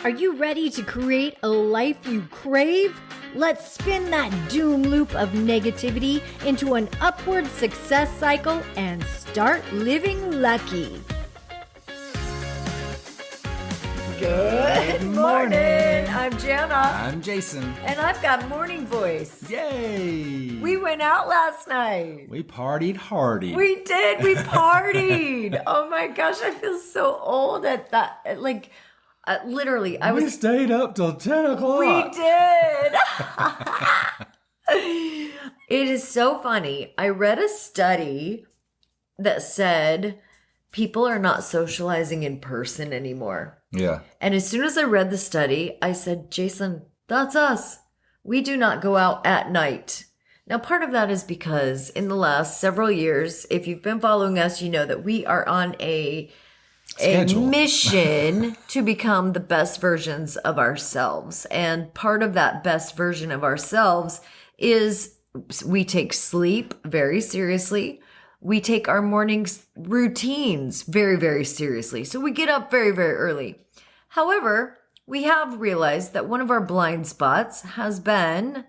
Are you ready to create a life you crave? Let's spin that doom loop of negativity into an upward success cycle and start living lucky. Good morning. I'm Jana. I'm Jason. And I've got morning voice. Yay! We went out last night. We partied hardy. We did. We partied. Oh my gosh, I feel so old at that. Like, literally, We stayed up till 10 o'clock. We did. It is so funny. I read a study that said people are not socializing in person anymore. Yeah. And as soon as I read the study, I said, Jason, that's us. We do not go out at night. Now, part of that is because in the last several years, if you've been following us, you know that we are on a mission to become the best versions of ourselves. And part of that best version of ourselves is we take sleep very seriously. We take our morning routines very, very seriously. So we get up very, very early. However, we have realized that one of our blind spots has been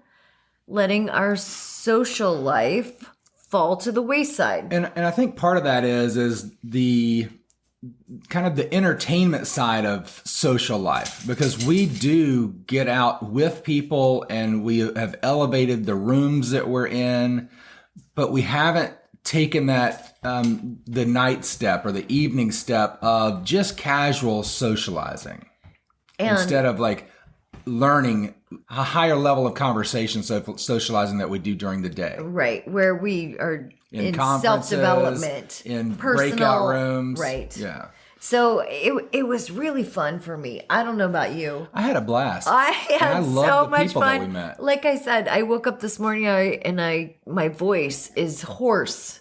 letting our social life fall to the wayside. And I think part of that is the kind of the entertainment side of social life, because we do get out with people and we have elevated the rooms that we're in, but we haven't taken that the night step or the evening step of just casual socializing instead of like learning a higher level of conversation socializing that we do during the day. Right, where we are in conferences, self-development, in personal, breakout rooms. Right. Yeah. So it was really fun for me. I don't know about you. I had a blast. I had so much people fun. That we met. Like I said, I woke up this morning and my voice is hoarse.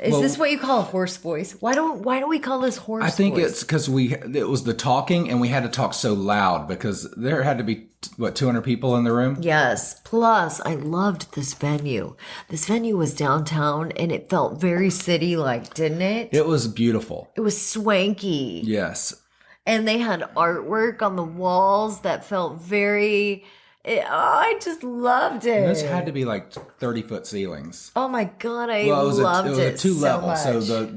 Is this what you call a hoarse voice? Why don't we call this hoarse voice? I think it's because it was the talking, and we had to talk so loud because there had to be 200 people in the room. Yes. Plus, I loved this venue. This venue was downtown, and it felt very city-like, didn't it? It was beautiful. It was swanky. Yes. And they had artwork on the walls that felt very... I just loved it. And this had to be like 30-foot ceilings. Oh my God, I loved it. It was a 2 level. So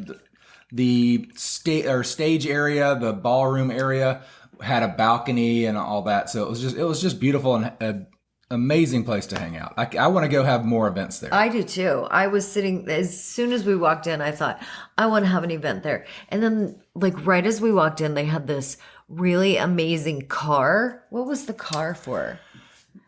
the stage area, the ballroom area had a balcony and all that. So it was just beautiful and an amazing place to hang out. I want to go have more events there. I do too. I was sitting, as soon as we walked in, I thought, I want to have an event there. And then like right as we walked in, they had this really amazing car. What was the car for?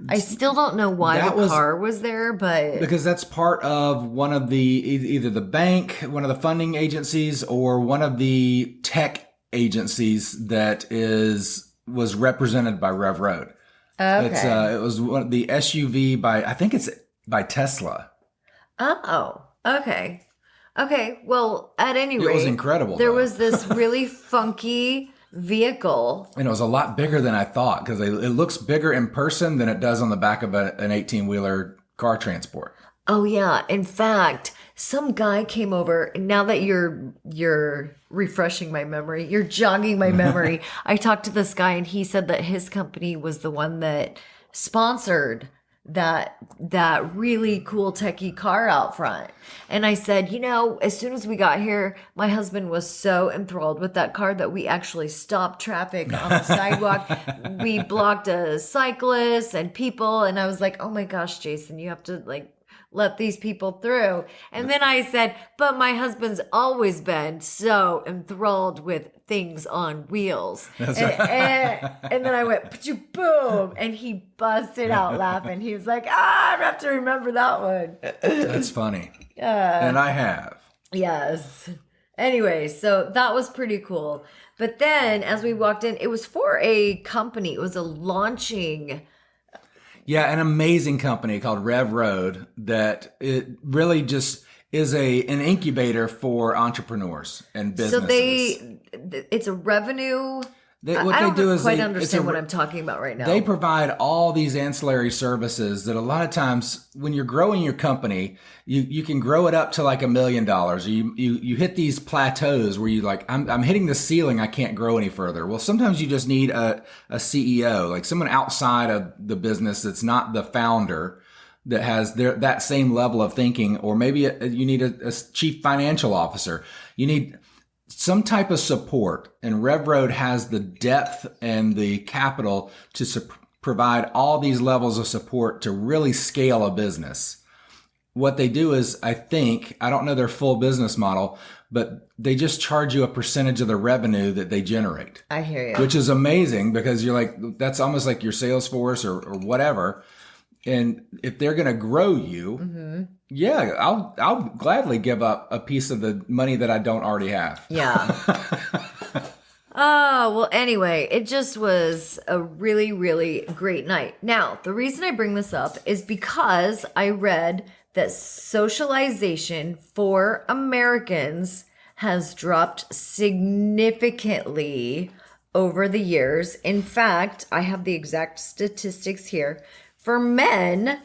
I still don't know why car was there, but... Because that's part of one of the, either the bank, one of the funding agencies, or one of the tech agencies that was represented by Rev Road. Okay. It was one the SUV I think it's by Tesla. Oh, okay. Okay, well, at any rate... It was incredible. There was this really funky... vehicle. And it was a lot bigger than I thought because it looks bigger in person than it does on the back of an 18-wheeler car transport. Oh yeah. In fact, some guy came over, and now that you're refreshing my memory, you're jogging my memory. I talked to this guy and he said that his company was the one that sponsored that really cool techie car out front. And I said, as soon as we got here, my husband was so enthralled with that car that we actually stopped traffic on the sidewalk. We blocked a cyclist and people. And I was like, oh my gosh, Jason, you have to let these people through. And then I said, but my husband's always been so enthralled with things on wheels. That's right. And then I went, boom, and he busted out laughing. He was like, I have to remember that one. That's funny. And I have. Yes. Anyway, so that was pretty cool. But then as we walked in, it was for a company. It was a launching... Yeah, an amazing company called Rev Road that it really just is an incubator for entrepreneurs and businesses. So it's a revenue I don't quite understand what I'm talking about right now. They provide all these ancillary services that a lot of times when you're growing your company, you can grow it up to like $1 million. You hit these plateaus where you like, I'm hitting the ceiling. I can't grow any further. Well, sometimes you just need a CEO, like someone outside of the business that's not the founder, that has that same level of thinking, or maybe you need a chief financial officer. You need some type of support, and Rev Road has the depth and the capital to provide all these levels of support to really scale a business. What they do is, I don't know their full business model, but they just charge you a percentage of the revenue that they generate. I hear you. Which is amazing, because you're like, that's almost like your Salesforce or whatever. And if they're going to grow you, yeah, I'll gladly give up a piece of the money that I don't already have. Yeah. Oh, well, anyway, it just was a really, really great night. Now, the reason I bring this up is because I read that socialization for Americans has dropped significantly over the years. In fact, I have the exact statistics here. For men,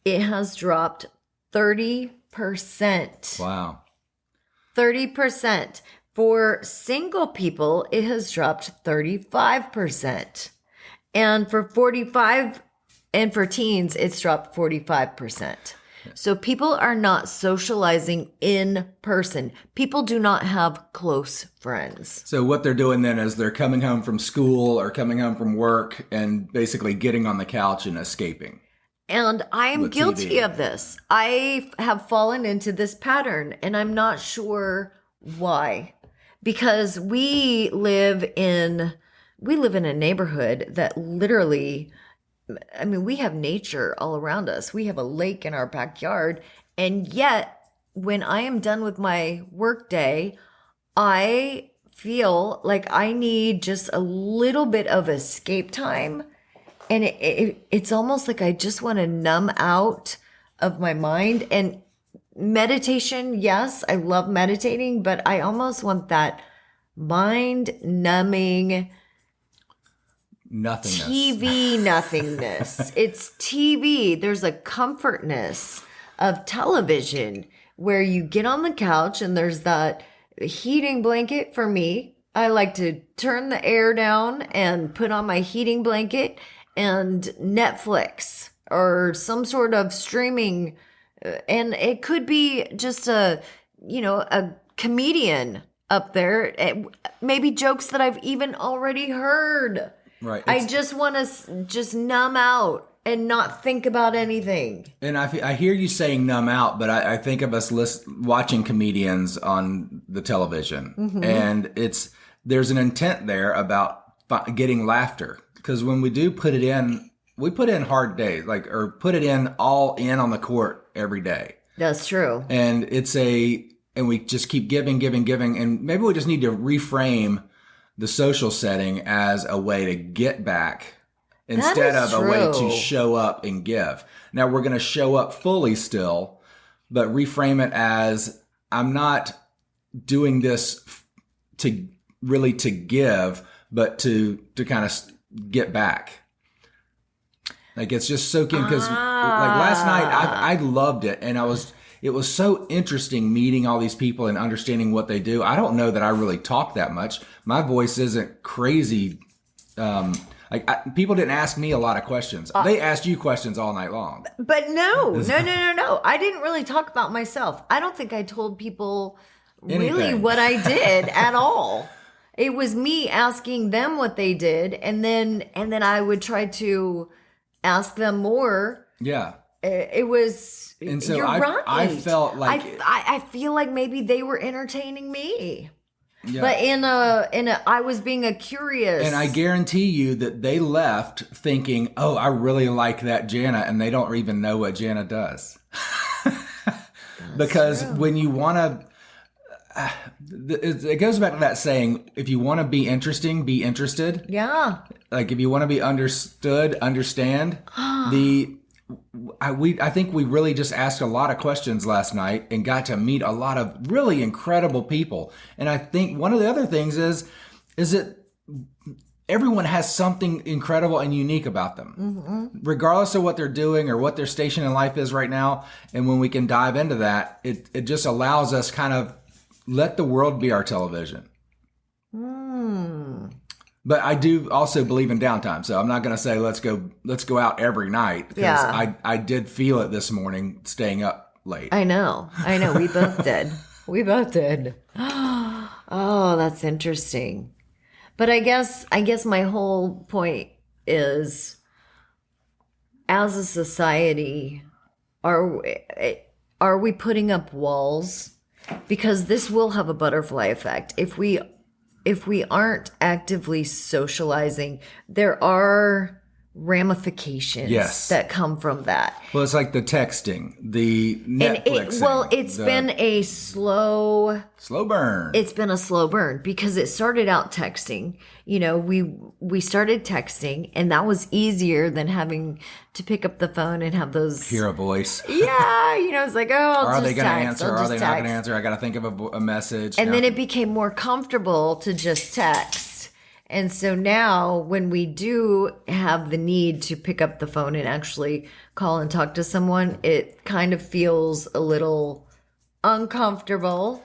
it has dropped 30%. Wow. 30%. For single people, it has dropped 35%. And for teens, it's dropped 45%. So people are not socializing in person. People do not have close friends. So what they're doing then is they're coming home from school or coming home from work and basically getting on the couch and escaping. And I am guilty of this. I have fallen into this pattern, and I'm not sure why. Because we live in a neighborhood that literally, I mean, we have nature all around us. We have a lake in our backyard. And yet, when I am done with my work day, I feel like I need just a little bit of escape time. And it's almost like I just want to numb out of my mind. And meditation, yes, I love meditating, but I almost want that mind-numbing nothingness. TV nothingness. It's TV. There's a comfortness of television where you get on the couch and there's that heating blanket for me. I like to turn the air down and put on my heating blanket and Netflix or some sort of streaming. And it could be just a comedian up there. Maybe jokes that I've even already heard. Right. I just want to just numb out and not think about anything. And I hear you saying numb out, but I think of us watching comedians on the television. Mm-hmm. And there's an intent there about getting laughter. Because when we do put it in, we put in hard days, or put it in all in on the court every day. That's true. And and we just keep giving. And maybe we just need to reframe the social setting as a way to get back instead of a way to show up and give. Now we're going to show up fully still, but reframe it as, I'm not doing this to give, but to kind of get back. Like, it's just soaking, because like last night I loved it, and it was so interesting meeting all these people and understanding what they do. I don't know that I really talk that much. My voice isn't crazy. People didn't ask me a lot of questions. They asked you questions all night long. But no. I didn't really talk about myself. I don't think I told people really what I did at all. It was me asking them what they did, and then I would try to ask them more. Yeah. It was, and so you're right. I felt like I feel like maybe they were entertaining me. Yeah. But I was being a curious. And I guarantee you that they left thinking, oh, I really like that Jana, and they don't even know what Jana does. Because true. When you want to, it goes back to that saying, if you want to be interesting, be interested. Yeah. Like, if you want to be understood, understand. I think we really just asked a lot of questions last night and got to meet a lot of really incredible people. And I think one of the other things is that everyone has something incredible and unique about them, regardless of what they're doing or what their station in life is right now. And when we can dive into that, it just allows us kind of let the world be our television. But I do also believe in downtime. So I'm not going to say, let's go out every night, because I did feel it this morning staying up late. I know. We both did. Oh, that's interesting. But I guess my whole point is, as a society, are we putting up walls? Because this will have a butterfly effect. If we aren't actively socializing, there are ramifications that come from that. Well, it's like the texting, the Netflixing. It's been a slow burn. It's been a slow burn, because it started out texting. We started texting, and that was easier than having to pick up the phone and have those. Hear a voice. Yeah, it's like, are they going to answer? Are they not going to answer? I got to think of a message. And then it became more comfortable to just text. And so now when we do have the need to pick up the phone and actually call and talk to someone, it kind of feels a little uncomfortable.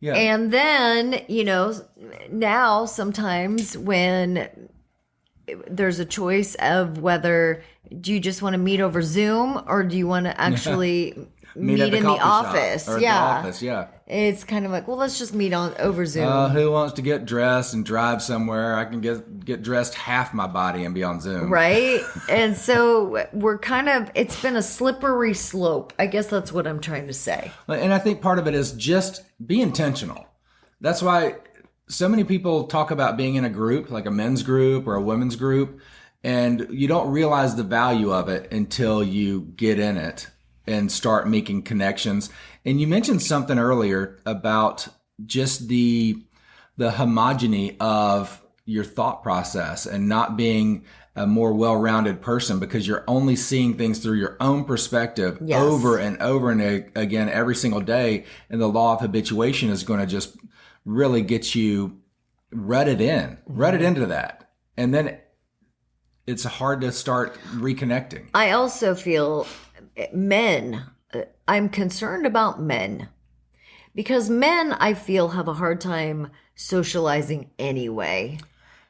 Yeah. And then, now sometimes when there's a choice of whether do you just want to meet over Zoom or do you want to actually meet in the office? Or the office, yeah. It's kind of like, well, let's just meet over Zoom. Who wants to get dressed and drive somewhere? I can get dressed half my body and be on Zoom. Right? And so we're it's been a slippery slope. I guess that's what I'm trying to say. And I think part of it is just be intentional. That's why so many people talk about being in a group, like a men's group or a women's group, and you don't realize the value of it until you get in it and start making connections. And you mentioned something earlier about just the homogeny of your thought process and not being a more well-rounded person, because you're only seeing things through your own perspective over and over and again every single day. And the law of habituation is going to just really get you rutted into that. And then it's hard to start reconnecting. I also feel I'm concerned about men, because men, I feel, have a hard time socializing anyway.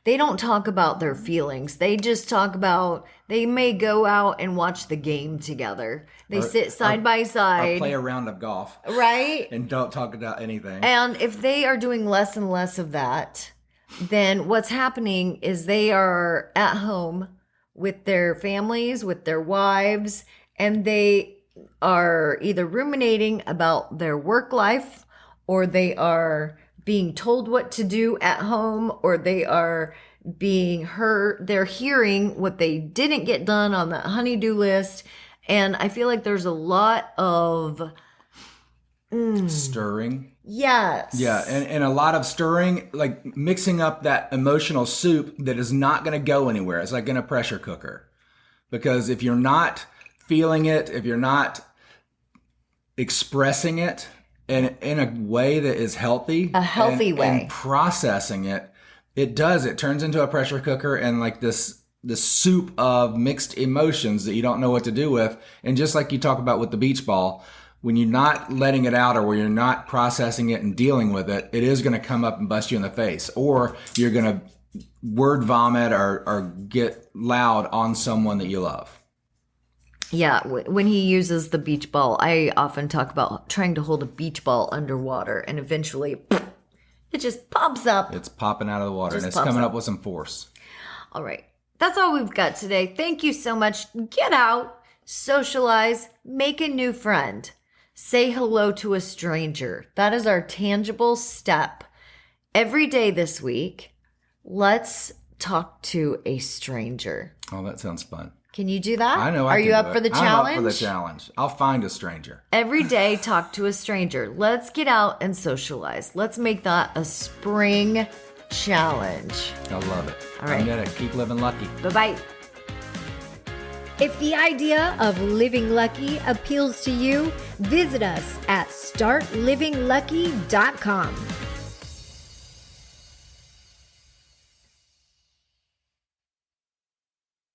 They don't talk about their feelings. They just talk about, they may go out and watch the game together. They sit side by side. Or play a round of golf. Right? And don't talk about anything. And if they are doing less and less of that, then what's happening is they are at home with their families, with their wives, and they are either ruminating about their work life, or they are being told what to do at home, or they are being heard. They're hearing what they didn't get done on that honey-do list. And I feel like there's a lot of stirring. Yes. Yeah. And a lot of stirring, like mixing up that emotional soup that is not going to go anywhere. It's like in a pressure cooker, because if you're not feeling it, if you're not expressing it in a way that is healthy, a healthy way, and processing it, it turns into a pressure cooker and like this soup of mixed emotions that you don't know what to do with. And just like you talk about with the beach ball, when you're not letting it out, or when you're not processing it and dealing with it, it is going to come up and bust you in the face, or you're going to word vomit or get loud on someone that you love. Yeah, when he uses the beach ball, I often talk about trying to hold a beach ball underwater, and eventually it just pops up. It's popping out of the water, and it's coming up with some force. All right. That's all we've got today. Thank you so much. Get out, socialize, make a new friend. Say hello to a stranger. That is our tangible step. Every day this week, let's talk to a stranger. Oh, that sounds fun. Can you do that? I know. Are you up for the challenge? I'm up for the challenge. I'll find a stranger. Every day, talk to a stranger. Let's get out and socialize. Let's make that a spring challenge. I love it. All right. I'm gonna keep living lucky. Bye-bye. If the idea of living lucky appeals to you, visit us at startlivinglucky.com.